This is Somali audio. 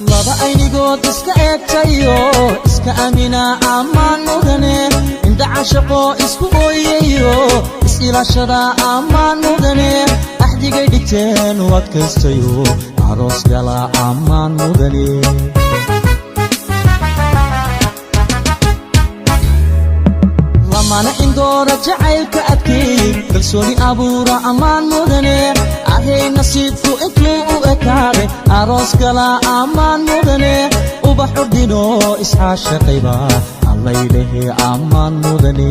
laba aynigood iska eegtayo iska aamina ammaan mudane inta cashaqo isku ooyayo is-ilaashada ammaan mudane axdigay dhigteen u adkaystayo aroos gala ammaan mudane lamana indoora jacaylka adkeey kalsooni abuura ammaan mudane ahay nasiibku intuu u ekaaday aroos gala ammaan mudane ubax ordino iscaashaqayba allaylehe ammaan mudane